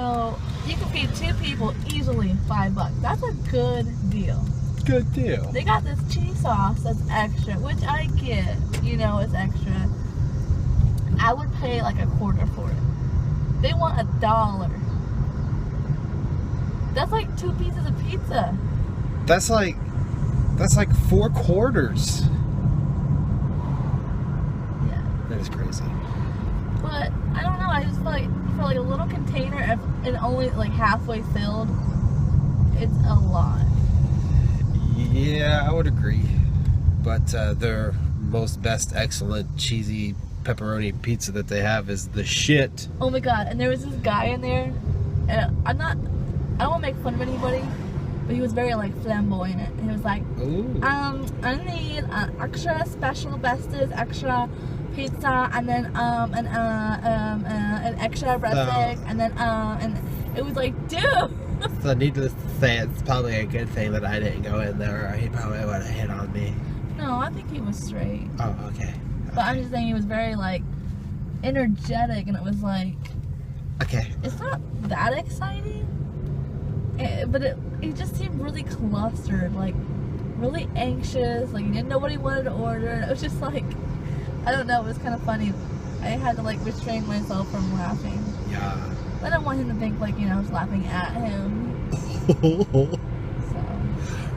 So you can feed 2 people easily $5. That's a good deal. Good deal. They got this cheese sauce that's extra, which I get, you know, it's extra. I would pay like $0.25 for it. They want $1. That's like 2 pieces of pizza. That's like 4 quarters. Yeah. That is crazy. But I don't know. I just feel like for like a little container and only like halfway filled, it's a lot. Yeah, I would agree. But their most best excellent cheesy pepperoni pizza that they have is the shit. Oh my god! And there was this guy in there, and I don't want to make fun of anybody, but he was very like flamboyant. And he was like, Ooh. I need extra special bestest extra pizza, and then an extra breadstick, and then and it was like, dude. So needless to say, it's probably a good thing that I didn't go in there, or he probably would have hit on me. No, I think he was straight. Oh, okay. But I'm just saying he was very like energetic, and it was like, Okay. it's not that exciting, but it just seemed really clustered, like really anxious, like he didn't know what he wanted to order. And it was just like, I don't know, it was kind of funny. I had to like restrain myself from laughing. Yeah. I don't want him to think like, you know, I was laughing at him. So.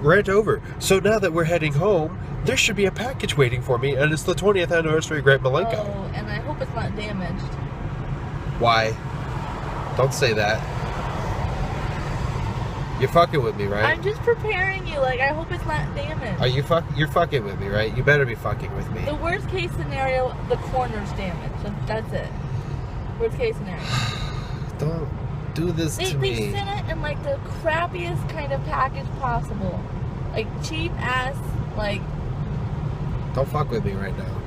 Rant over. So now that we're heading home, there should be a package waiting for me, and it's the 20th anniversary of Great Malenko. Oh, and I hope it's not damaged. Why? Don't say that. You're fucking with me, right? I'm just preparing you. Like, I hope it's not damaged. Are you You're fucking with me, right? You better be fucking with me. The worst case scenario, the corner's damaged. That's it. Worst case scenario. Don't do this to me. They sent it in like the crappiest kind of package possible. Like cheap ass, like. Don't fuck with me right now.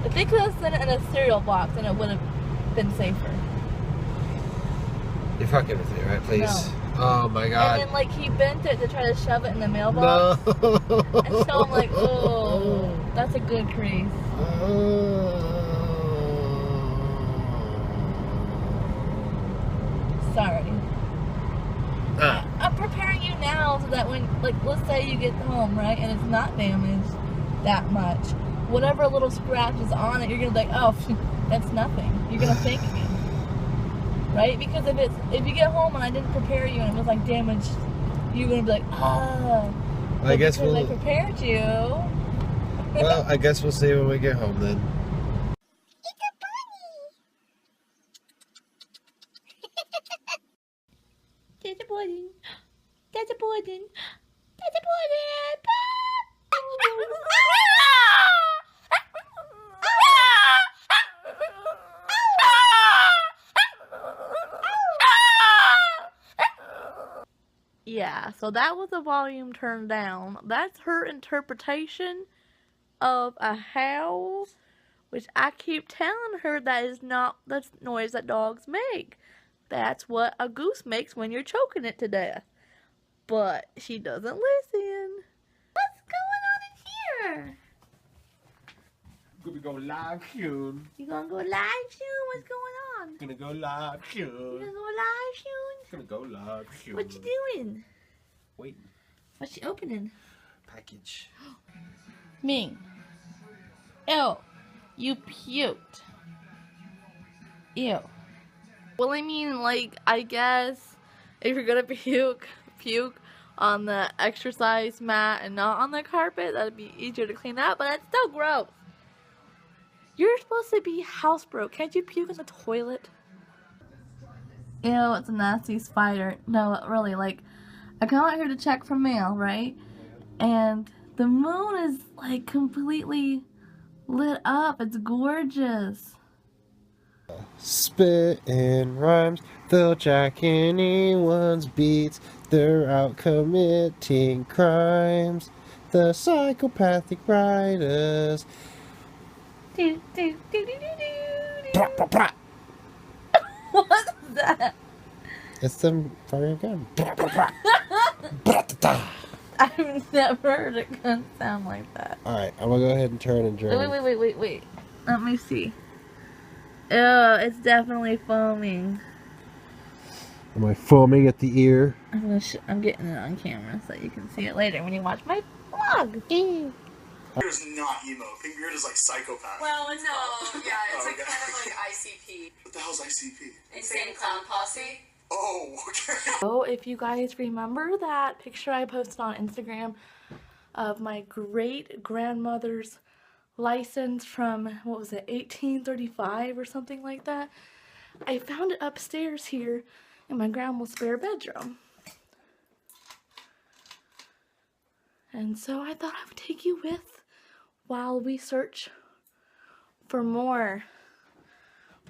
If they could have sent it in a cereal box, then it would have been safer. You're fucking with me, right? Please. No. Oh my god. And then like he bent it to try to shove it in the mailbox. No. And so I'm like, oh, that's a good crease. Sorry. I'm preparing you now so that when, like, let's say you get home, right, and it's not damaged that much, whatever little scratch is on it, you're gonna be like, oh, that's nothing. You're gonna thank me, right? Because if you get home and I didn't prepare you and it was like damaged, you're gonna be like, oh. I guess I prepared you. Well, I guess we'll see when we get home then. There's a pudding. There's a pudding. There's a pudding. Yeah, so that was the volume turned down. That's her interpretation of a howl, which I keep telling her that is not the noise that dogs make. That's what a goose makes when you're choking it to death. But she doesn't listen. What's going on in here? Gonna go live soon. You gonna go live soon? What's going on? Gonna go live soon. You gonna go live soon? Gonna go live soon. What you doing? Waiting. What's she opening? Package. Ming. Ew. You puked. Ew. Well, I mean, like, I guess if you're gonna puke on the exercise mat and not on the carpet, that'd be easier to clean up, but that's still gross. You're supposed to be housebroke. Can't you puke in the toilet? Ew, it's a nasty spider. No, really, like, I come out here to check for mail, right? And the moon is, like, completely lit up. It's gorgeous. Spitting rhymes, they'll jack anyone's beats. They're out committing crimes. The psychopathic writers. What's that? It's them firing a gun. I've never heard a gun sound like that. Alright, I'm gonna go ahead and turn and drain. Wait. Let me see. Ew, it's definitely foaming. Am I foaming at the ear? I'm getting it on camera so you can see it later when you watch my vlog. Beard is not emo. Pink beard is like psychopath. Well, no, yeah, it's like kind of like ICP. What the hell's ICP? Insane Clown Posse. Oh, okay. So if you guys remember that picture I posted on Instagram of my great grandmother's license from, what was it, 1835 or something like that, I found it upstairs here in my grandma's spare bedroom. And so I thought I would take you with while we search for more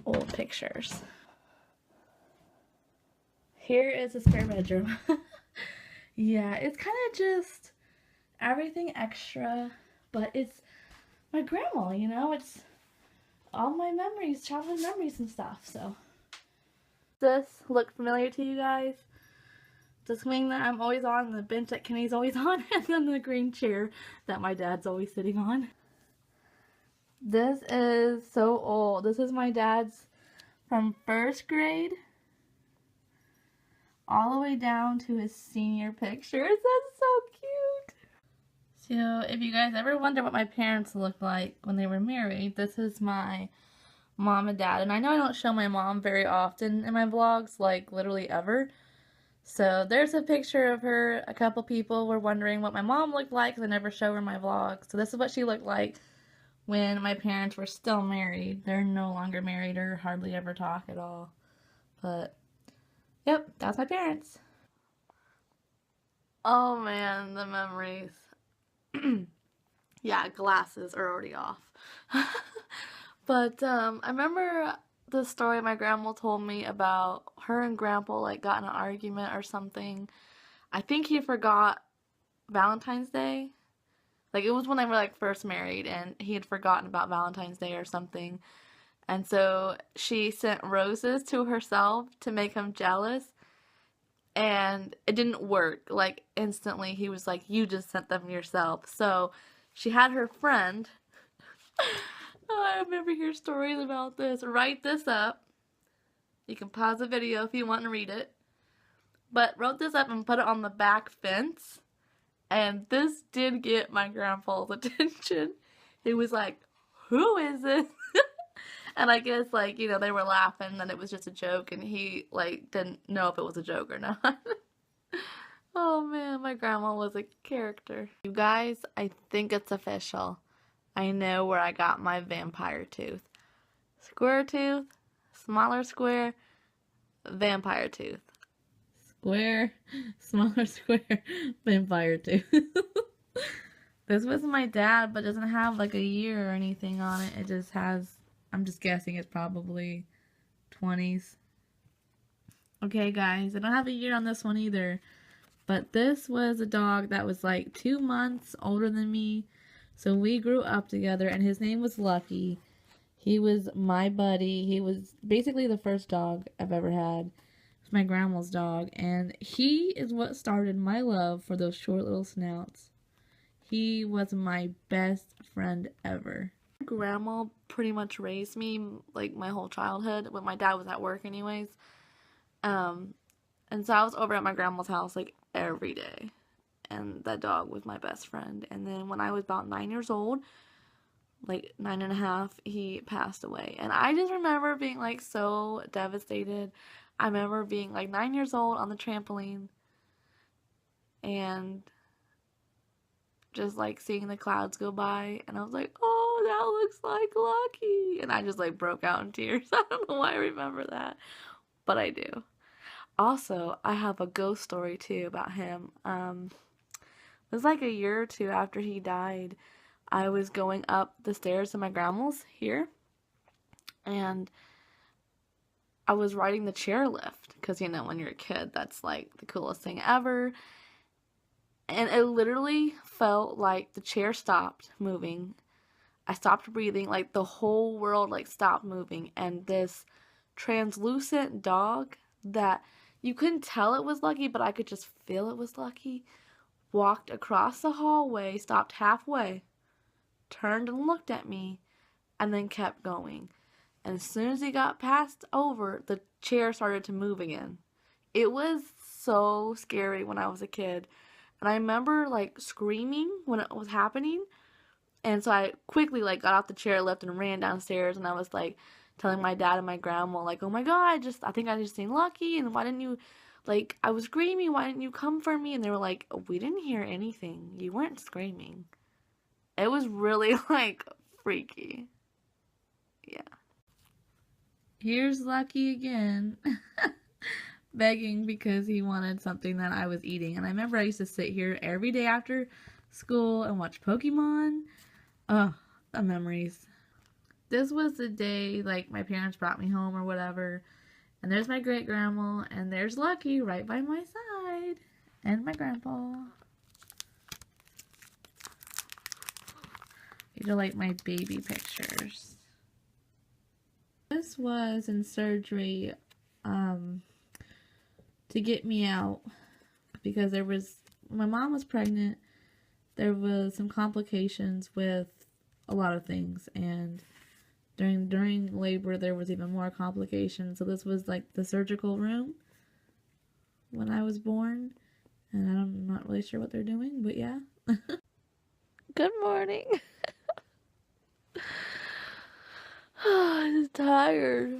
old pictures. Here is a spare bedroom. Yeah, it's kind of just everything extra, but it's my grandma, you know, it's all my memories, childhood memories and stuff, so. Does this look familiar to you guys? The swing that I'm always on, the bench that Kenny's always on, and then the green chair that my dad's always sitting on. This is so old. This is my dad's from first grade all the way down to his senior pictures. That's so cute. So if you guys ever wonder what my parents looked like when they were married, this is my mom and dad. And I know I don't show my mom very often in my vlogs, like literally ever. So there's a picture of her. A couple people were wondering what my mom looked like because I never show her my vlogs. So this is what she looked like when my parents were still married. They're no longer married or hardly ever talk at all. But, yep, that's my parents. Oh man, the memories. Yeah, glasses are already off. But I remember the story my grandma told me about her and grandpa like got in an argument or something. I think he forgot Valentine's Day. Like it was when they were like first married and he had forgotten about Valentine's Day or something. And so she sent roses to herself to make him jealous. And it didn't work. Like instantly he was like, you just sent them yourself. So she had her friend, oh, I remember hearing stories about this, write this up. You can pause the video if you want to read it. But wrote this up and put it on the back fence. And this did get my grandpa's attention. He was like, who is this? And I guess, like, you know, they were laughing and it was just a joke. And he, like, didn't know if it was a joke or not. Oh, man, my grandma was a character. You guys, I think it's official. I know where I got my vampire tooth. Square tooth, smaller square, vampire tooth. Square, smaller square, vampire tooth. This was my dad, but doesn't have like a year or anything on it. It just has, I'm just guessing it's probably 20s. Okay, guys, I don't have a year on this one either. But this was a dog that was like 2 months older than me. So we grew up together, and his name was Lucky. He was my buddy. He was basically the first dog I've ever had. It was my grandma's dog, and he is what started my love for those short little snouts. He was my best friend ever. Grandma pretty much raised me like my whole childhood, when my dad was at work anyways. And so I was over at my grandma's house like every day. And that dog was my best friend. And then when I was about 9 years old, like 9 and a half, he passed away. And I just remember being like so devastated. I remember being like 9 years old on the trampoline and just like seeing the clouds go by. And I was like, oh, that looks like Lucky. And I just like broke out in tears. I don't know why I remember that, but I do. Also, I have a ghost story too about him. It was like a year or two after he died. I was going up the stairs to my grandma's here, and I was riding the chairlift, because, you know, when you're a kid, that's like the coolest thing ever. And it literally felt like the chair stopped moving. I stopped breathing, like the whole world like stopped moving, and this translucent dog that you couldn't tell it was Lucky, but I could just feel it was Lucky, walked across the hallway, stopped halfway, turned and looked at me, and then kept going. And as soon as he got passed over, the chair started to move again. It was so scary when I was a kid. And I remember, like, screaming when it was happening. And so I quickly, like, got off the chair, left, and ran downstairs. And I was, like, telling my dad and my grandma, like, oh my God, I think I just seen Lucky. And why didn't you, like, I was screaming. Why didn't you come for me? And they were like, we didn't hear anything. You weren't screaming. It was really, like, freaky. Yeah. Here's Lucky again. Begging because he wanted something that I was eating. And I remember I used to sit here every day after school and watch Pokemon. Oh, the memories. This was the day, like, my parents brought me home or whatever. And there's my great-grandma, and there's Lucky right by my side. And my grandpa. These are, like, my baby pictures. This was in surgery, to get me out, because my mom was pregnant. There was some complications with a lot of things, and during labor there was even more complications. So this was like the surgical room when I was born, and I'm not really sure what they're doing, but yeah. Good morning. I'm just tired.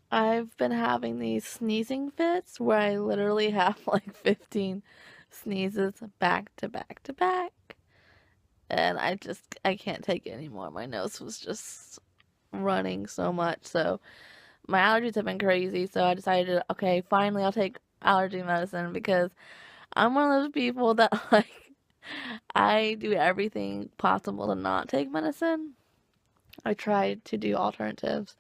I've been having these sneezing fits where I literally have like 15 sneezes back to back to back. And I can't take it anymore. My nose was just running so much. So my allergies have been crazy. So I decided, okay, finally I'll take allergy medicine, because I'm one of those people that, like, I do everything possible to not take medicine. I tried to do alternatives.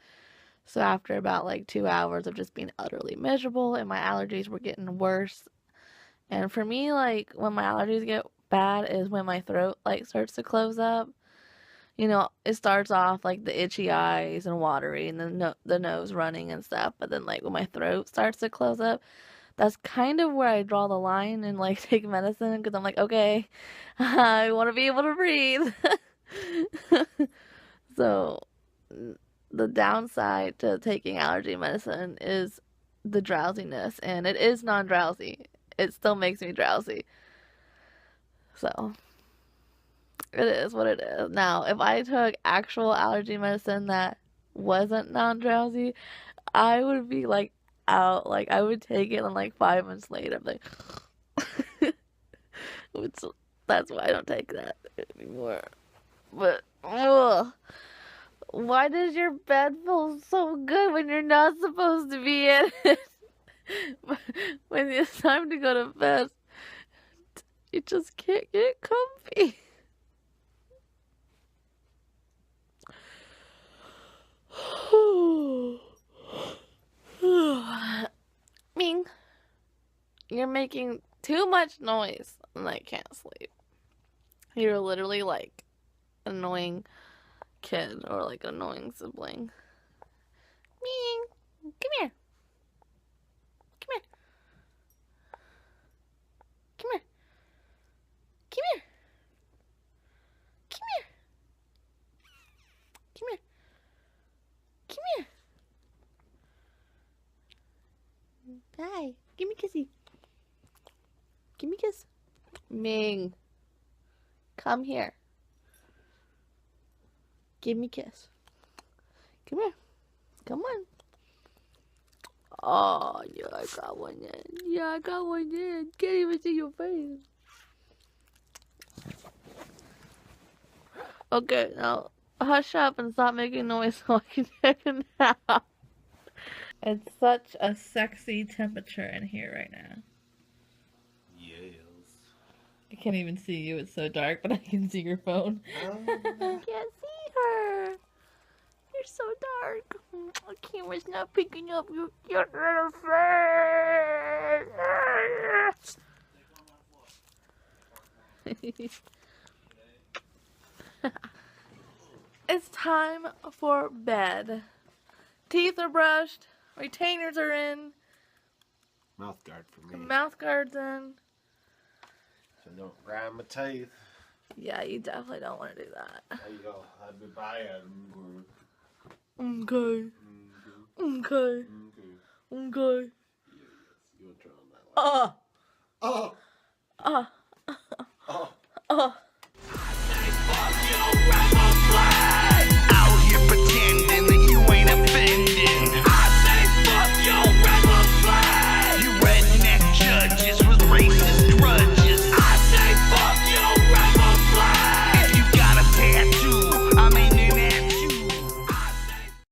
So after about like 2 hours of just being utterly miserable, and my allergies were getting worse. And for me, like, when my allergies get bad is when my throat, like, starts to close up. You know, it starts off like the itchy eyes and watery and the nose running and stuff. But then, like, when my throat starts to close up, that's kind of where I draw the line and, like, take medicine, because I'm like, okay, I want to be able to breathe. So the downside to taking allergy medicine is the drowsiness, and it is non-drowsy. It still makes me drowsy. So it is what it is. Now, if I took actual allergy medicine that wasn't non-drowsy, I would be like out. Like, I would take it and like 5 months later, I'm like, that's why I don't take that anymore. But ugh. Why does your bed feel so good when you're not supposed to be in it? When it's time to go to bed, you just can't get comfy. Ming, you're making too much noise and I can't sleep. You're literally like an annoying kid or like an annoying sibling. Ming, come here. Come here. Come here. Come here. Come here. Come here. Come here. Hi. Give me a kissy. Give me a kiss. Ming. Come here. Give me a kiss. Come here. Come on. Oh, yeah, I got one in. Yeah, I got one in. Can't even see your face. Okay, now hush up and stop making noise so I can take a nap. It's such a sexy temperature in here right now. Yes. I can't even see you. It's so dark, but I can see your phone. I can't see her. You're so dark. I camera's not picking up your cute little face. It's time for bed. Teeth are brushed. Retainers are in. Mouth guard for me. Mouth guard's in. So don't grind my teeth. Yeah, you definitely don't want to do that. There you go. I'd be buying. Okay. Okay. Okay. You want to try on that one? Ah.